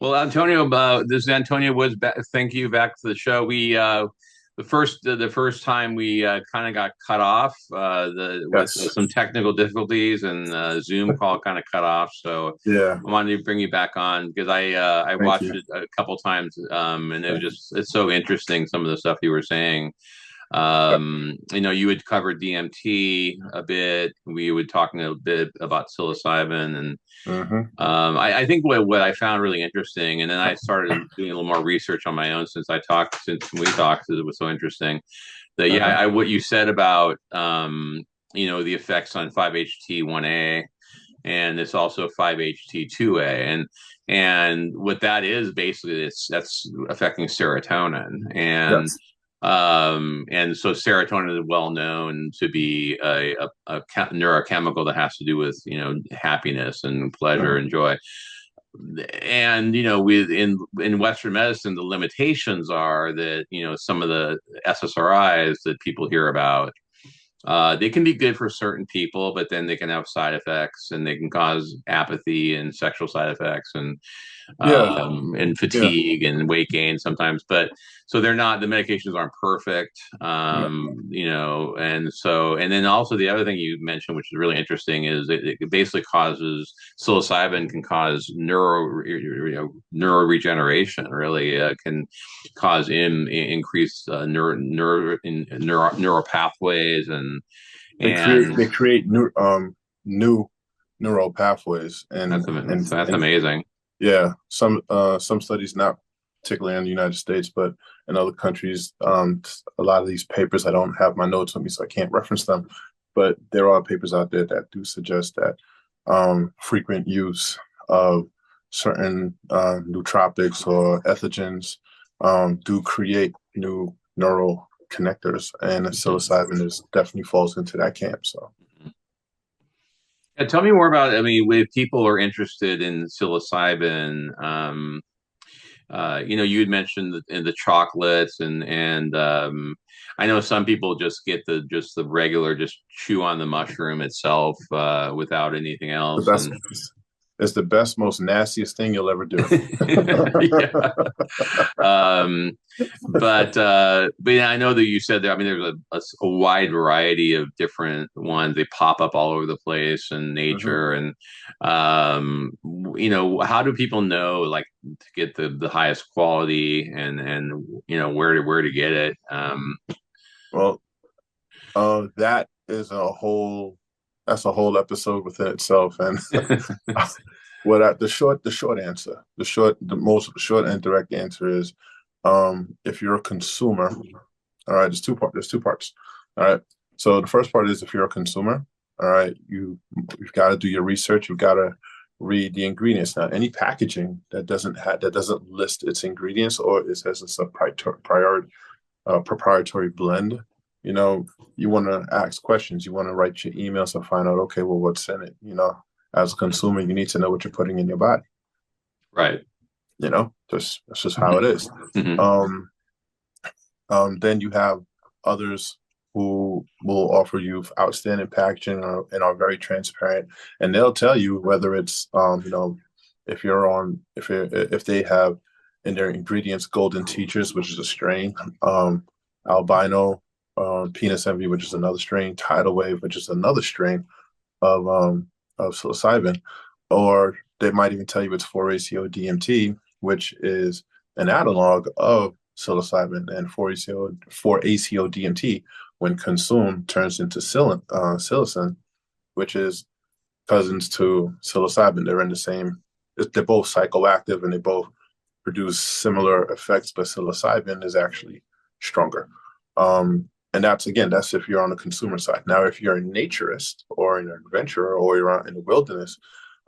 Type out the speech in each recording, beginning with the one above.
Well, Antonio, this is Antonio Woods. Thank you. Back to the show. We the first time we kind of got cut off the with Yes. some technical difficulties, and Zoom call kind of cut off. So Yeah. I wanted to bring you back on because I Thank watched you. it a couple times, and it was Thank it's so interesting, some of the stuff you were saying. you. You had covered DMT a bit. We were talking a bit about psilocybin, and Hmm. I think what I found really interesting, and then I started doing a little more research on my own since we talked, because it was so interesting. That yeah, Uh-huh. what you said about the effects on 5-HT1A, and it's also 5-HT2A, and what that is basically, that's affecting serotonin, Yes. and so serotonin is well known to be a neurochemical that has to do with happiness and pleasure Uh-huh. and joy. And with in Western medicine, the limitations are that some of the SSRIs that people hear about, they can be good for certain people, but then they can have side effects, and they can cause apathy and sexual side effects, Yeah. and Yeah. fatigue and weight gain sometimes. But so they're not, the medications aren't perfect, No. and then also the other thing you mentioned, which is really interesting, is it basically causes, psilocybin can cause neuroregeneration. Really, can cause increased neural pathways, They create and they create new neural pathways that's and amazing. yeah, some studies, not particularly in the United States, but in other countries, a lot of these papers, I don't have my notes with me, so I can't reference them, but there are papers out there that do suggest that frequent use of certain nootropics or ethogens do create new neural connectors, and psilocybin is definitely falls into that camp. So Yeah, tell me more about. I mean, if people are interested in psilocybin, you had mentioned the chocolates, and I know some people just get the regular, just chew on the mushroom itself without anything the else, best and it's the best, most nastiest thing you'll ever do. yeah. Um, but yeah, I know that you said there. I mean, there's a wide variety of different ones. They pop up all over the place in Mhm. nature, and how do people know, like, to get the highest quality, and where to get it? Well, that is that's a whole episode within itself. And the short answer, the most short and direct answer is, if you're a consumer, all right, there's two parts. All right. So the first part is, if you're a consumer, all right, you've got to do your research, you've got to read the ingredients. Now, any packaging that doesn't list its ingredients, or it says it's a proprietary blend, you know, you want to ask questions. You want to write your emails and find out, okay, well, what's in it? As a consumer, you need to know what you're putting in your body. Right. That's just how it is. Hmm. Um, then you have others who will offer you outstanding packaging, and are very transparent, and they'll tell you whether it's, if they have in their ingredients golden teachers, which is a strain, albino, penis envy, which is another strain, tidal wave, which is another strain of psilocybin, or they might even tell you it's 4-ACO DMT, which is an analog of psilocybin, and 4-ACO DMT, when consumed, turns into psilocin, which is cousins to psilocybin. They're in the same. They're both psychoactive, and they both produce similar effects, but psilocybin is actually stronger. And that's if you're on the consumer side. Now, if you're a naturist or an adventurer, or you're out in the wilderness,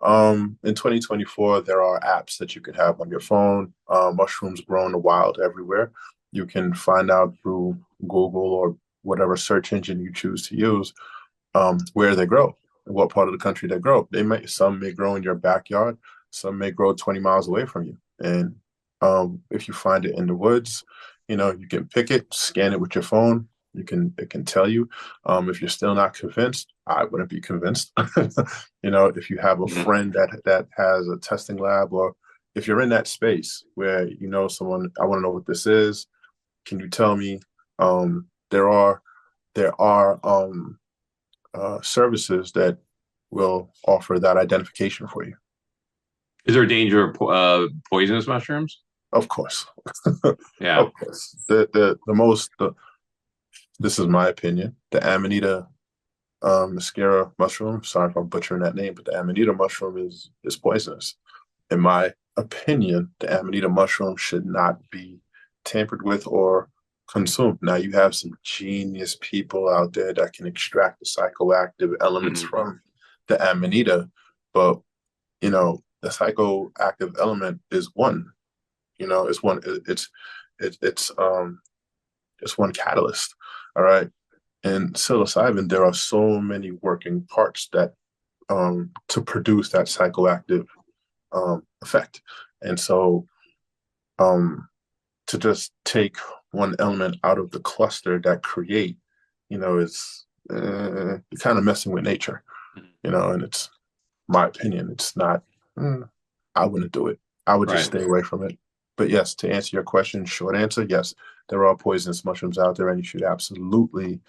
in 2024, there are apps that you can have on your phone. Mushrooms grow in the wild everywhere. You can find out through Google or whatever search engine you choose to use, where they grow, what part of the country they grow. Some may grow in your backyard, some may grow 20 miles away from you. And if you find it in the woods, you can pick it, scan it with your phone. It can tell you. If you're still not convinced, I wouldn't be convinced. If you have a friend that has a testing lab, or if you're in that space where you know someone, I want to know what this is. Can you tell me? There are services that will offer that identification for you. Is there a danger of poisonous mushrooms? Of course, Yeah. of course. This is my opinion. The Amanita muscaria mushroom. Sorry if I'm butchering that name, but the Amanita mushroom is poisonous. In my opinion, the Amanita mushroom should not be tampered with or consumed. Now you have some genius people out there that can extract the psychoactive elements Hmm. from the Amanita, but the psychoactive element is one. It's one. It's one catalyst. All right. And psilocybin, there are so many working parts that to produce that psychoactive effect. And so to just take one element out of the cluster that create, is you're kind of messing with nature, and it's my opinion. It's not, I wouldn't do it. I would just Right. stay away from it. But yes, to answer your question, short answer, yes, there are poisonous mushrooms out there, and you should absolutely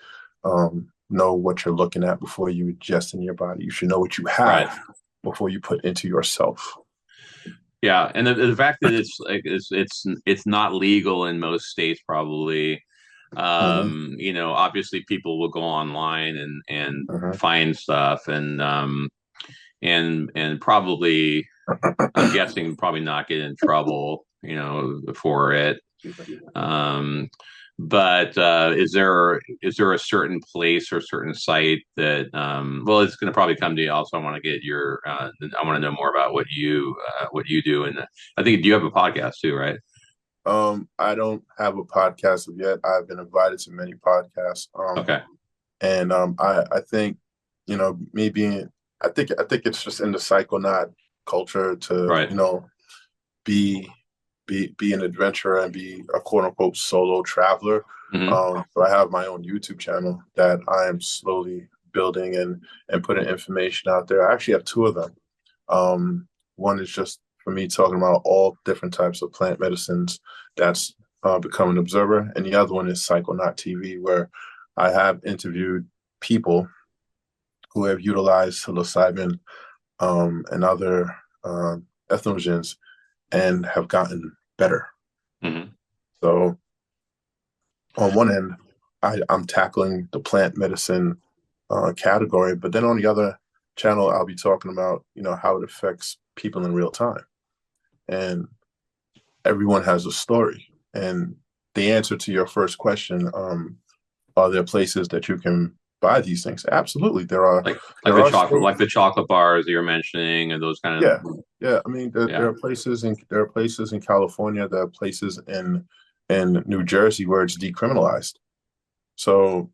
know what you're looking at before you ingest in your body. You should know what you Right. have before you put into yourself. Yeah, and the fact that it's like it's not legal in most states probably. Mhm, Obviously people will go online and mhm. find stuff and probably I'm guessing probably not get in trouble, for it. Um, but is there a certain place or certain site that well, it's going to probably come to you. Also, I want to get your I want to know more about what you do, and I think you have a podcast too, right? I don't have a podcast yet. I've been invited to many podcasts. Okay, I think, me being, I think it's just in the psychonaut culture to, right. be be an adventurer and be a quote unquote solo traveler. Hmm. So I have my own YouTube channel that I am slowly building and putting information out there. I actually have two of them. One is just for me talking about all different types of plant medicines. That's Become an Observer, and the other one is Psychonaut TV, where I have interviewed people who have utilized psilocybin and other ethnogens and have gotten better. Hmm. So on one end, I'm tackling the plant medicine category, but then on the other channel, I'll be talking about how it affects people in real time, and everyone has a story. And the answer to your first question, are there places that you can buy these things? Absolutely, there are. like There the are chocolate like states. the chocolate bars that you're mentioning and those kind Yeah, of yeah. I mean, there yeah. are places in California. There are places in New Jersey where it's decriminalized. So,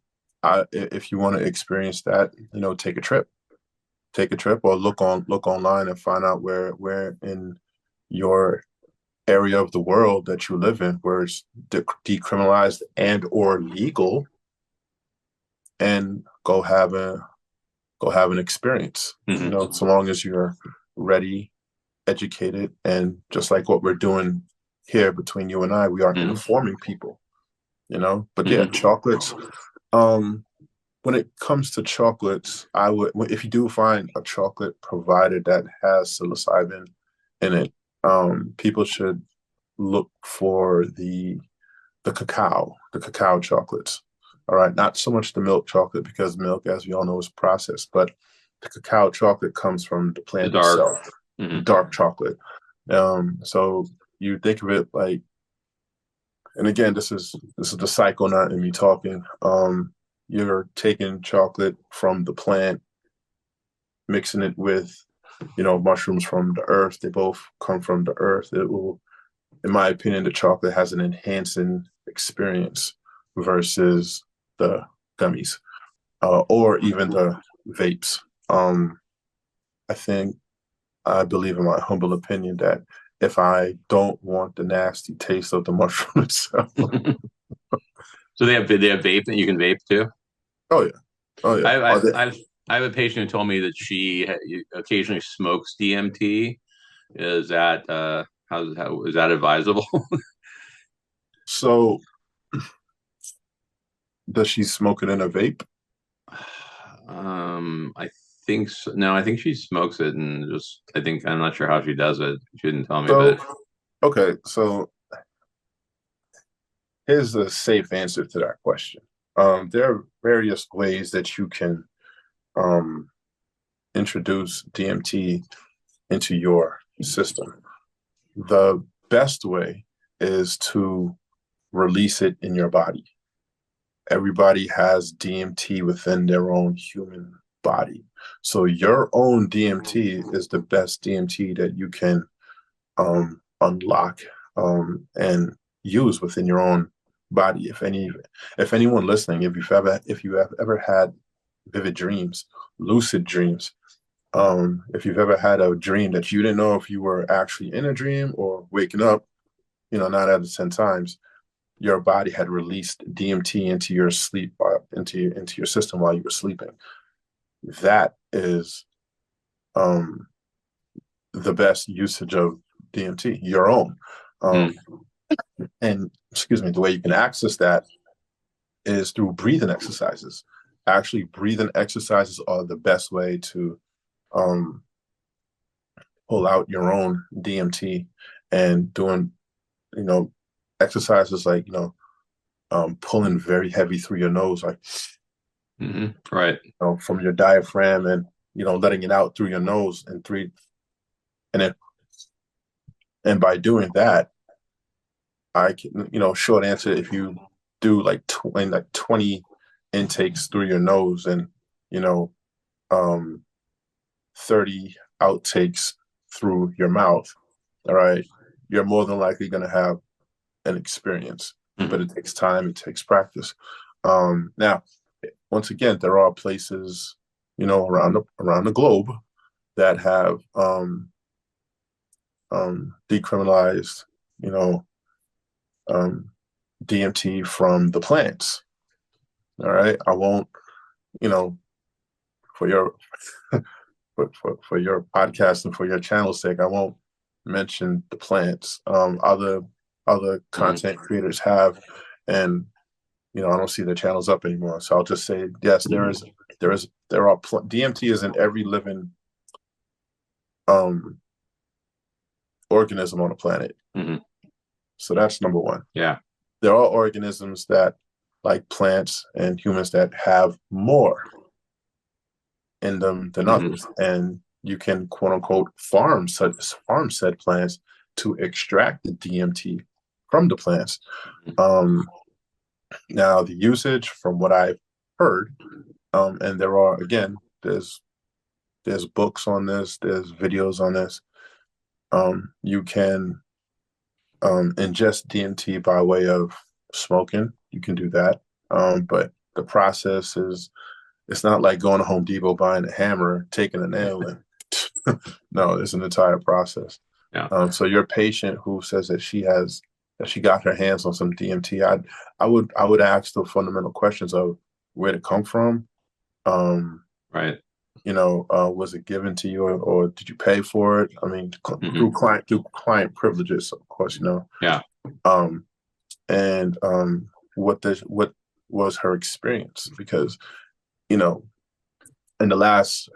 if you want to experience that, take a trip, or look online and find out where in your area of the world that you live in where it's decriminalized and or legal, and go have an experience. Hmm. So long as you're ready, educated, and just like what we're doing here between you and I, we are Hmm. informing people. But yeah, Hmm. chocolates. Um, when it comes to chocolates, I would, if you do find a chocolate provider that has psilocybin in it, people should look for the cacao chocolates. All right, not so much the milk chocolate because milk, as we all know, is processed, but the cacao chocolate comes from the The plant dark. itself, Hmm. the dark chocolate. So you think of it like, and again, this is the psychonaut in me talking. You're taking chocolate from the plant, mixing it with, mushrooms from the earth. They both come from the earth. It will, in my opinion, the chocolate has an enhancing experience versus the gummies or even the vapes. Um, I believe, in my humble opinion, that if I don't want the nasty taste of the mushroom itself, So they have vape that you can vape too. oh yeah, oh yeah, I oh, I I I have a patient who told me that she occasionally smokes DMT. Is that how is that advisable? So does she smoke it in a vape? I think so. No, I think she smokes it and just I think I'm not sure how she does it. She didn't tell me, So but okay, so here's a safe answer to that question. There are various ways that you can um, introduce DMT into your system. The best way is to release it in your body. Everybody has DMT within their own human body. So your own DMT is the best DMT that you can unlock and use within your own body. If anyone listening, if you have ever had vivid dreams, lucid dreams, if you've ever had a dream that you didn't know if you were actually in a dream or waking up, 9 out of 10 times, your body had released DMT into your sleep, into your system while you were sleeping. That is um, the best usage of DMT, your own. mm, Um, and excuse me, the way you can access that is through breathing exercises. Actually, breathing exercises are the best way to um, pull out your own DMT and doing, you know, exercises like, pulling very heavy through your nose, like, right. from your diaphragm and, letting it out through your nose and and then, and by doing that, I can, short answer, if you do like 20 intakes through your nose and, you know, um, 30 outtakes through your mouth, all right, you're more than likely going to have an experience, but Mhm. it takes time, it takes practice. Now, once again, there are places, around the globe that have decriminalized, you know, um, DMT from the plants. All right, I won't, you know, for your for your podcast and for your channel's sake, I won't mention the plants. Other Mhm. content creators have, and I don't see the channels up anymore. So I'll just say yes, DMT is in every living um organism on the planet. Mhm. So that's number one. Yeah. There are organisms that, like plants and humans, that have more in them than Mhm. others, and you can quote unquote farm said plants to extract the DMT from the plants. Um, Now the usage, from what I've heard, and there are, again, there's books on this, there's videos on this. You can ingest DMT by way of smoking. You can do that, but the process is, it's not like going to Home Depot, buying a hammer, taking a nail, and no, it's an entire process. Yeah. So your patient who says that she got her hands on some DMT, I would ask the fundamental questions of where it come from. Um, Right. was it given to you, or did you pay for it? I mean, Mhm. through client privileges, of course, Yeah. um, and what was her experience? Because you know, in the last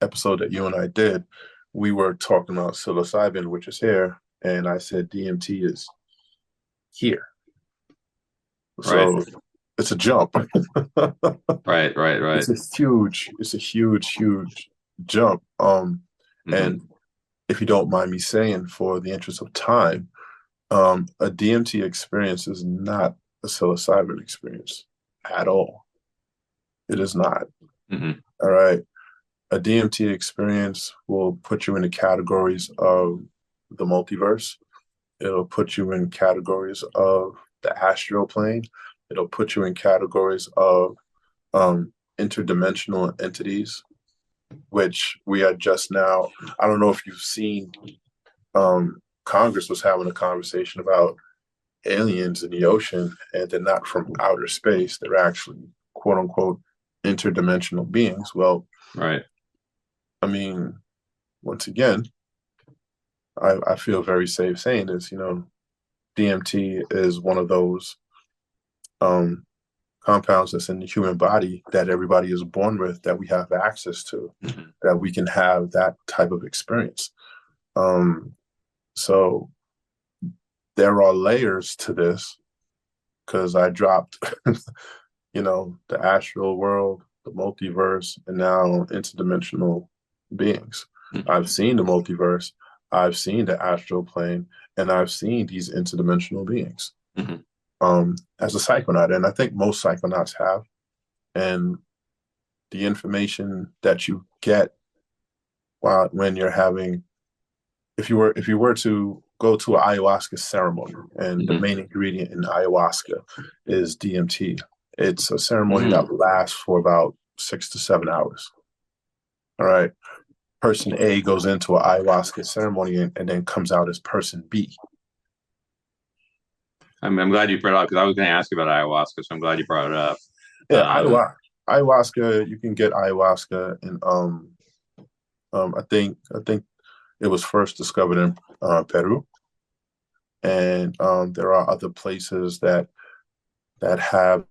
episode that you and I did, we were talking about psilocybin, which is here, and I said DMT is here. Right. So it's a jump. Right. Right. Right. Huge jump. Mhm. And if you don't mind me saying, for the interest of time, a DMT experience is not a psilocybin experience at all. It is not. Mhm. All right. A DMT experience will put you in the categories of the multiverse. It'll put you in categories of the astral plane. It'll put you in categories of interdimensional entities, which we are just now. I don't know if you've seen, Congress was having a conversation about aliens in the ocean, and they're not from outer space. They're actually, quote unquote, interdimensional beings. Well, Right. I mean, once again, I feel very safe saying this. DMT is one of those um, compounds that's in the human body that everybody is born with, that we have access to, Mhm. that we can have that type of experience. Um, so there are layers to this because I dropped, the astral world, the multiverse, and now interdimensional beings. Mhm. I've seen the multiverse, I've seen the astral plane, and I've seen these interdimensional beings Mhm. as a psychonaut. And I think most psychonauts have. And the information that you get while when you're having if you were to go to an ayahuasca ceremony, and the Mhm. main ingredient in ayahuasca is DMT. It's a ceremony Mhm. that lasts for about 6 to 7 hours. All right. Person A goes into an ayahuasca ceremony and then comes out as person B. I'm glad you brought it up because I was going to ask you about ayahuasca, so I'm glad you brought it up. Yeah, Um, ayahuasca, you can get ayahuasca in I think it was first discovered in Peru, and there are other places that have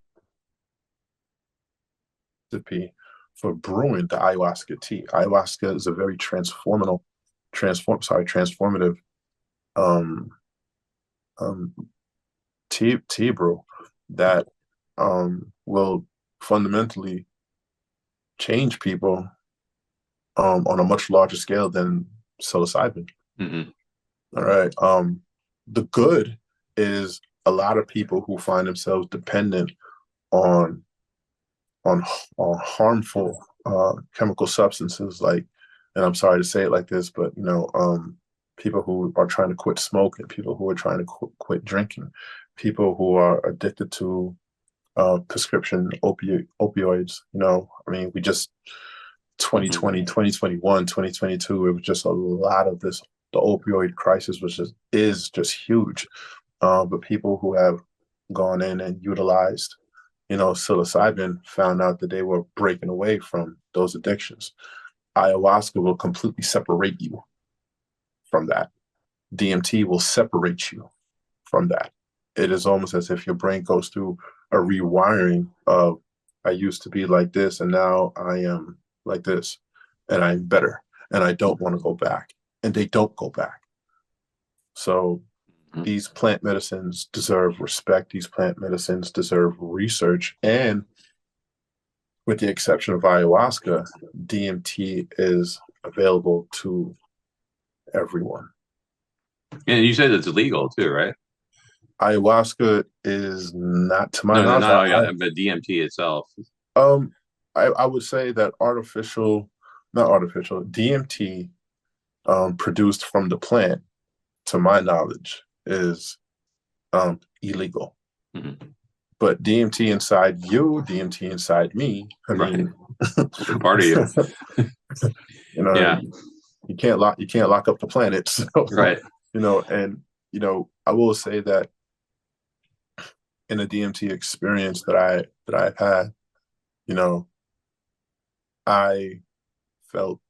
recipe for brewing the ayahuasca tea. Ayahuasca is a very transformative um, um, tea brew that will fundamentally change people on a much larger scale than psilocybin. mhm. All right. The good is a lot of people who find themselves dependent on on on harmful chemical substances, like, and I'm sorry to say it like this, but people who are trying to quit smoking, people who are trying to quit drinking, people who are addicted to prescription opioids. I mean, we just Mhm. 2020, 2021, 2022, it was just a lot of this. The opioid crisis is just huge. But people who have gone in and utilized, psilocybin, found out that they were breaking away from those addictions. Ayahuasca will completely separate you from that. DMT will separate you from that. It is almost as if your brain goes through a rewiring of, I used to be like this and now I am like this, and I'm better, and I don't want to go back. And they don't go back. So Mhm. these plant medicines deserve respect. These plant medicines deserve research. And with the exception of ayahuasca, DMT is available to everyone. And you said it's illegal too, right? Ayahuasca is not, to my No, no, knowledge. not yeah, but DMT itself. Um, I would say that not artificial, DMT produced from the plant, to my knowledge, is illegal. Mhm. But DMT inside you, DMT inside me, I Right, mean, it's a part of you. you know, Yeah, you can't lock up the planet. So, right. and I will say that in a DMT experience that I've had, you know, I felt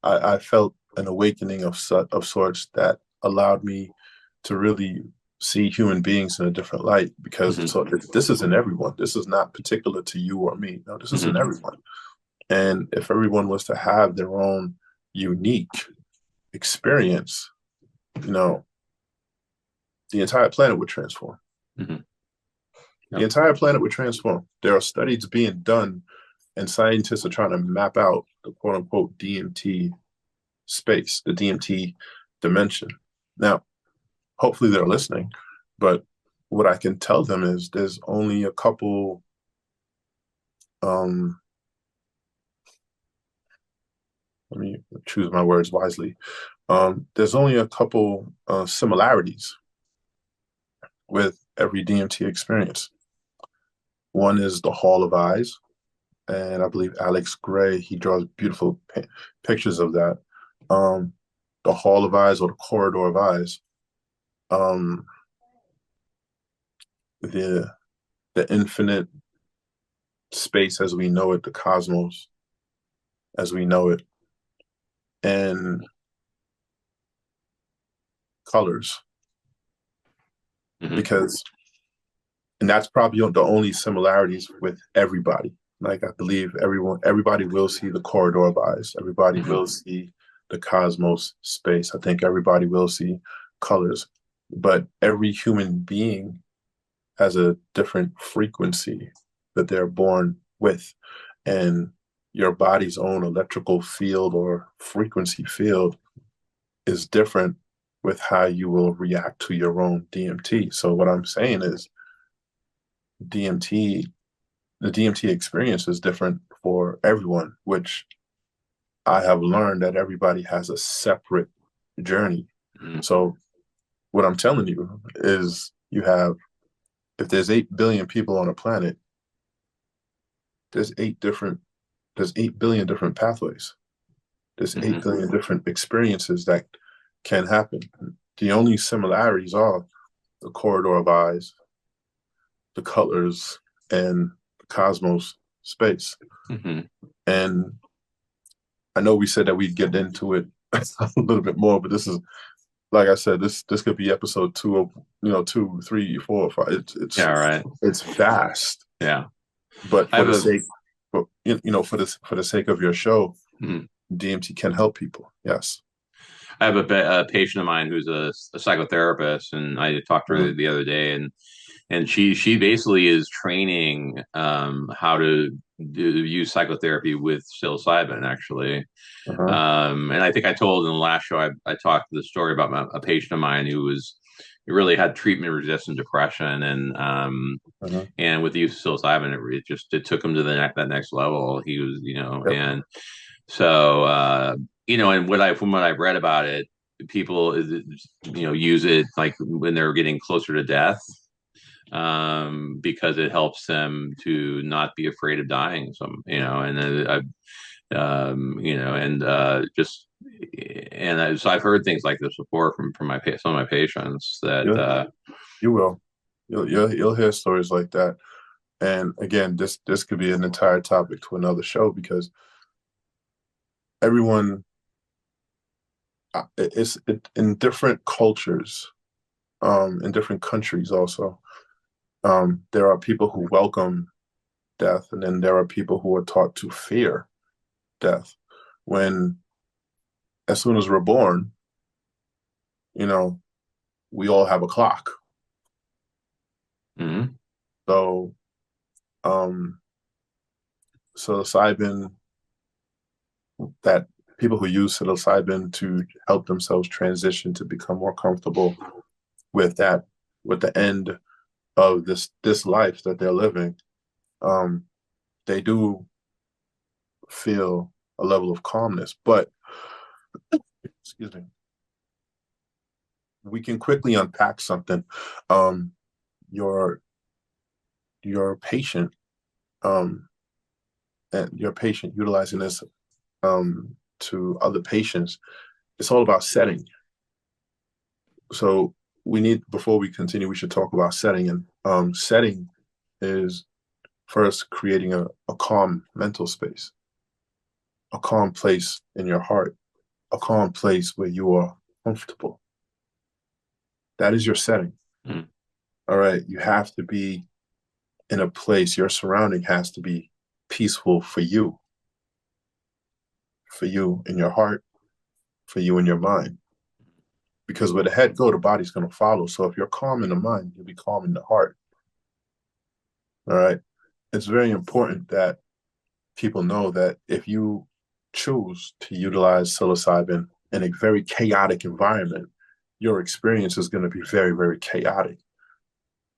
I felt an awakening of sorts that allowed me to really see human beings in a different light, because Hmm. this isn't everyone. This is not particular to you or me. No, this isn't Hmm. everyone. And if everyone was to have their own unique experience, you know, the entire planet would transform. Hmm. The Yep. entire planet would transform. There are studies being done, and scientists are trying to map out the quote unquote DMT space, the DMT dimension. Now, hopefully they're listening, but what I can tell them is there's only a couple, um, let me choose my words wisely. There's only a couple similarities with every DMT experience. One is the Hall of Eyes, and I believe Alex Gray, he draws beautiful pictures of that. Um, the Hall of Eyes, or the Corridor of Eyes, um, the the infinite space as we know it, the cosmos as we know it, and colors, Hmm. because, and that's probably the only similarities with everybody. Like I believe everybody will see the corridor of eyes. Everybody Hmm. will see the cosmos space. I think everybody will see colors, but every human being has a different frequency that they're born with. And your body's own electrical field or frequency field is different with how you will react to your own DMT. So what I'm saying is DMT, the DMT experience is different for everyone, which I have learned that everybody has a separate journey. Hmm. So what I'm telling you is if there's 8 billion people on a planet, there's 8 billion different pathways. There's 8 Hmm. billion different experiences that can happen. The only similarities are the corridor of eyes, the colors, and the cosmos space. Hmm. And I know we said that we'd get into it a little bit more, but this is, like I said, this could be episode two of, 2, 3, 4, 5. Yeah, right. It's vast, Yeah. but I for have the a sake, for the sake of your show, hmm. DMT can help people. Yes. I have a patient of mine who's a psychotherapist, and I talked to her Mhm. the other day, and she basically is training how to use psychotherapy with psilocybin, actually. Uh-huh. And I think I told in the last show, I talked the story about a patient of mine who was really had treatment resistant depression, Uh-huh. and with the use of psilocybin, it took him to that next level. He was, Yep. and so and from what I've read about it, people use it like when they're getting closer to death, because it helps them to not be afraid of dying. Just so I've heard things like this before from some of my patients that You you will. You'll hear stories like that. And again, this could be an entire topic to another show because everyone in different cultures, in different countries also. There are people who welcome death, and then there are people who are taught to fear death. When as soon as we're born, you know, we all have a clock. mhm, So um psilocybin that people who use psilocybin to help themselves transition to become more comfortable with that, with the end of this life that they're living, um, they do feel a level of calmness. But excuse me, we can quickly unpack something. Um, your your patient, um, and your patient utilizing this to other patients. It's all about setting. So we need, before we continue, we should talk about setting. And setting is first creating a calm mental space, a calm place in your heart, a calm place where you are comfortable. That is your setting. mhm, All right. You have to be in a place, your surrounding has to be peaceful for you in your heart, for you in your mind. Because where the head go, the body's going to follow. So if you're calm in the mind, you'll be calm in the heart. All right. It's very important that people know that if you choose to utilize psilocybin in a very chaotic environment, your experience is going to be very, very chaotic.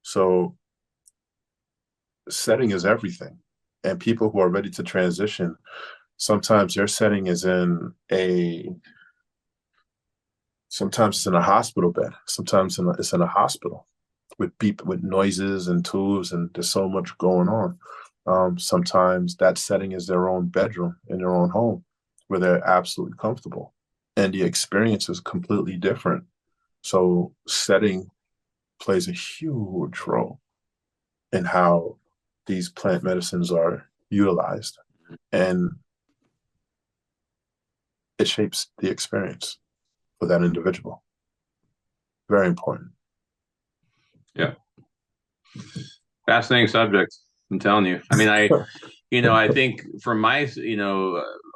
So setting is everything. And people who are ready to transition, sometimes their setting is sometimes it's in a hospital bed. Sometimes it's in a hospital with noises and tubes, and there's so much going on. Sometimes that setting is their own bedroom in their own home where they're absolutely comfortable. And the experience is completely different. So setting plays a huge role in how these plant medicines are utilized. And it shapes the experience for that individual. Very important. Yeah. Fascinating subject. I'm telling you. I mean, I think from my,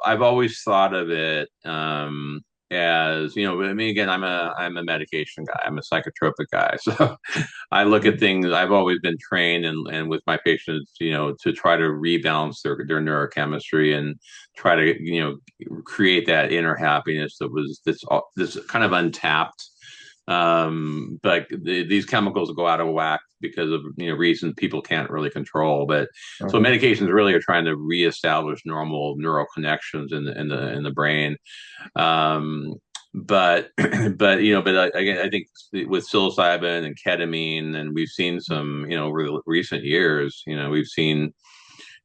I've always thought of it as, I mean, again, I'm a medication guy. I'm a psychotropic guy. So I look at things. I've always been trained and with my patients, to try to rebalance their neurochemistry and try to, create that inner happiness this kind of untapped. But these chemicals go out of whack because of reasons people can't really control. But so Mhm. medications really are trying to reestablish normal neural connections in the brain. But again, I think with psilocybin and ketamine, and we've seen some, recent years, we've seen,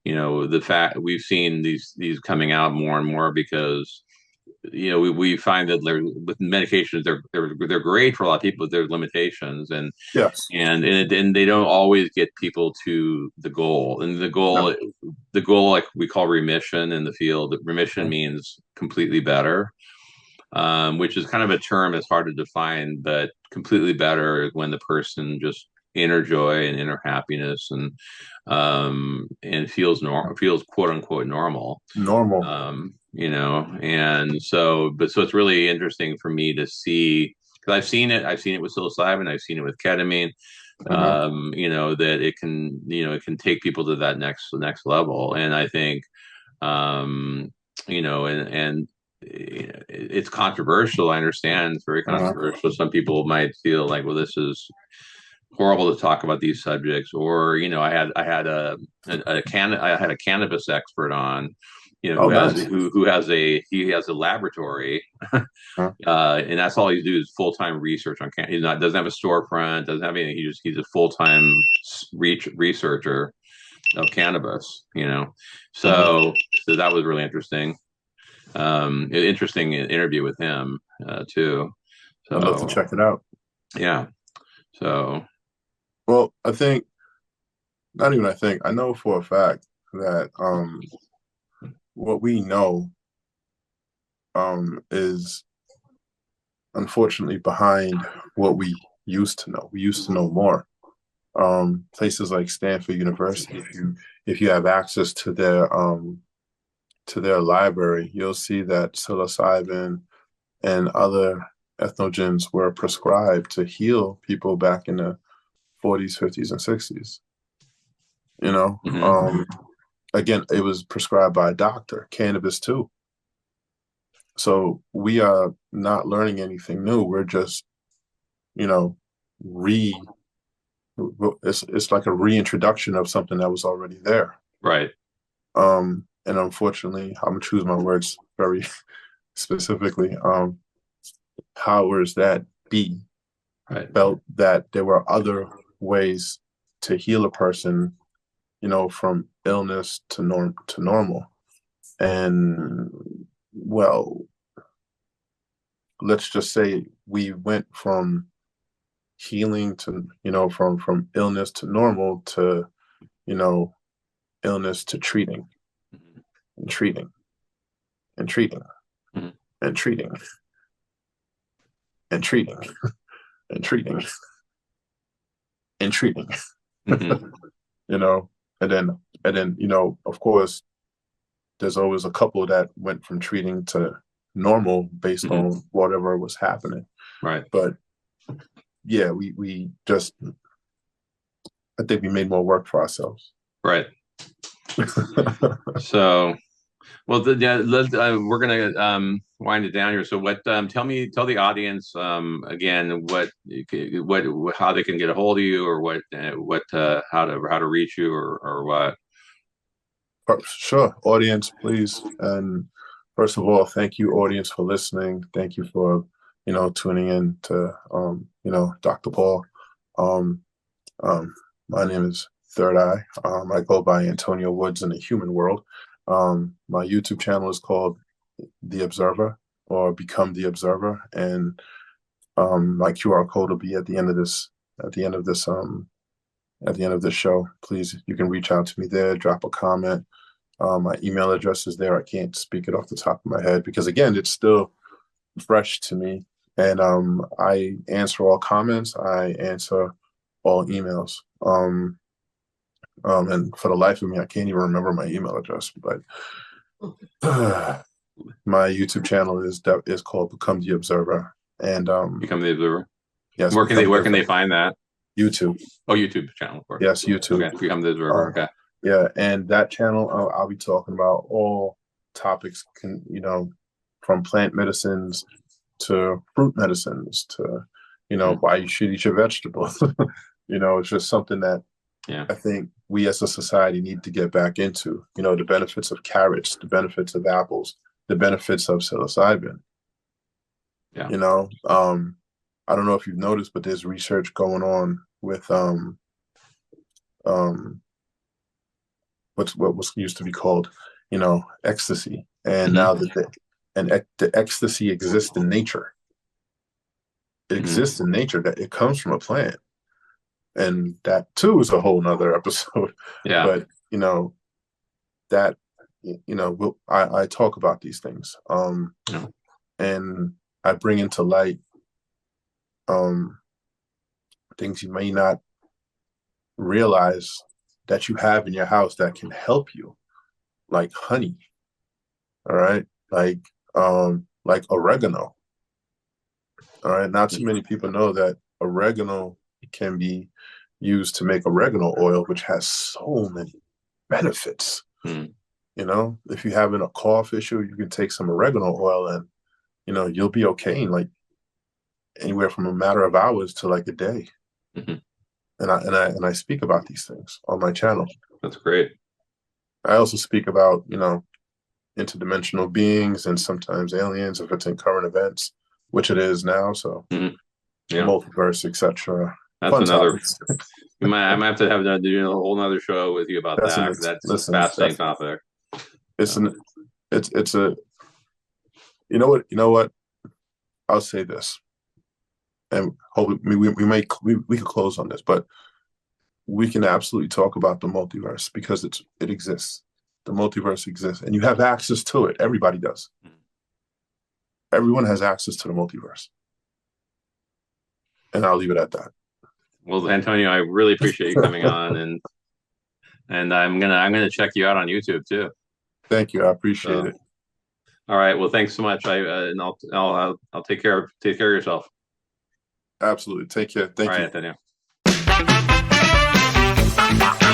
we've seen these coming out more and more because we find that with medications they're great for a lot of people, but there's limitations Yes. and they don't always get people to the goal. And No. the goal, like we call remission in the field, remission Mhm. means completely better, which is kind of a term that's hard to define, but completely better is when the person just inner joy and inner happiness and feels quote unquote normal. Normal. And so it's really interesting for me to see because I've seen it with psilocybin, I've seen it with ketamine, Mhm. that it can take people to that next level. And I think, and it's controversial. I understand it's very Mhm. controversial. Some people might feel like, well, this is horrible to talk about these subjects. Or, I had a cannabis expert on, Oh, nice. he has a laboratory, Mhm. and that's all he does is full time research on cannabis. He's not doesn't have a storefront, doesn't have anything. He's a full time researcher of cannabis. Mhm. So that was really interesting. An interesting interview with him too. I'd love to So check it out. yeah. So Well, I think, not even I think, I know for a fact that what we know is unfortunately behind what we used to know. We used to know more. Places like Stanford University, if you have access to their library, you'll see that psilocybin and other ethnogens were prescribed to heal people back in the 40s, 50s, and 60s. You know, mhm. again, it was prescribed by a doctor, cannabis too. So we are not learning anything new. We're just, you know, re it's like a reintroduction of something that was already there. Right. And unfortunately, I'm gonna choose my words very specifically. Powers that be Right. felt that there were other ways to heal a person, from illness to normal. And well, let's just say we went from healing to, from illness to normal to, you know, illness to treating and treating and treating Mhm. and treating and treating and treating and treating, Mhm. you know, and then, of course, there's always a couple that went from treating to normal based Mhm. on whatever was happening. Right. But yeah, we just, I think we made more work for ourselves. Right. So, well, we're gonna wind it down here. So, tell the audience again how they can get a hold of you, or how to reach you, or what. Sure, audience, please. And first of all, thank you, audience, for listening. Thank you for, tuning in to, Dr. Paul. Um, my name is Third Eye. I go by Antonio Woods in the human world. My YouTube channel is called The Observer or Become the Observer, and my QR code will be at the end of this. At the end of this. At the end of this show, please, you can reach out to me there. Drop a comment. My email address is there. I can't speak it off the top of my head because, again, it's still fresh to me. and I answer all comments. I answer all emails. And for the life of me, I can't even remember my email address. But my YouTube channel is called Become the Observer, and Become the Observer. yes, Where can they find that? YouTube. Oh, YouTube channel, of course. Yes, YouTube. Okay, Become the Observer. Okay. Yeah, and that channel, I'll be talking about all topics, from plant medicines to fruit medicines to, why you should eat your vegetables. It's just something that I think we as a society need to get back into. The benefits of carrots, the benefits of apples, the benefits of psilocybin. Yeah. I don't know if you've noticed, but there's research going on with what was used to be called, ecstasy, and now that the ecstasy exists in nature. It exists in nature, that it comes from a plant, and that too is a whole nother episode. Yeah. But that I talk about these things, and I bring into light things you may not realize that you have in your house that can help you, like honey. All right, like oregano. All right, not too many people know that oregano can be used to make oregano oil, which has so many benefits. If you're having a cough issue, you can take some oregano oil and you'll be okay in like anywhere from a matter of hours to like a day. And I speak about these things on my channel. That's great. I also speak about interdimensional beings and sometimes aliens if it's in current events, which it is now. So multiverse, etc. That's another. I might have to do a whole nother show with you about that. That's a fascinating topic. It's a. You know what? I'll say this, and hopefully we could close on this, but we can absolutely talk about the multiverse because it exists. The multiverse exists, and you have access to it. Everybody does. Everyone has access to the multiverse, and I'll leave it at that. Well, Antonio, I really appreciate you coming on, and I'm gonna check you out on YouTube too. Thank you, I appreciate it. All right, well, thanks so much. And I'll take care of yourself. Absolutely, take care. Thank you. All right, Antonio.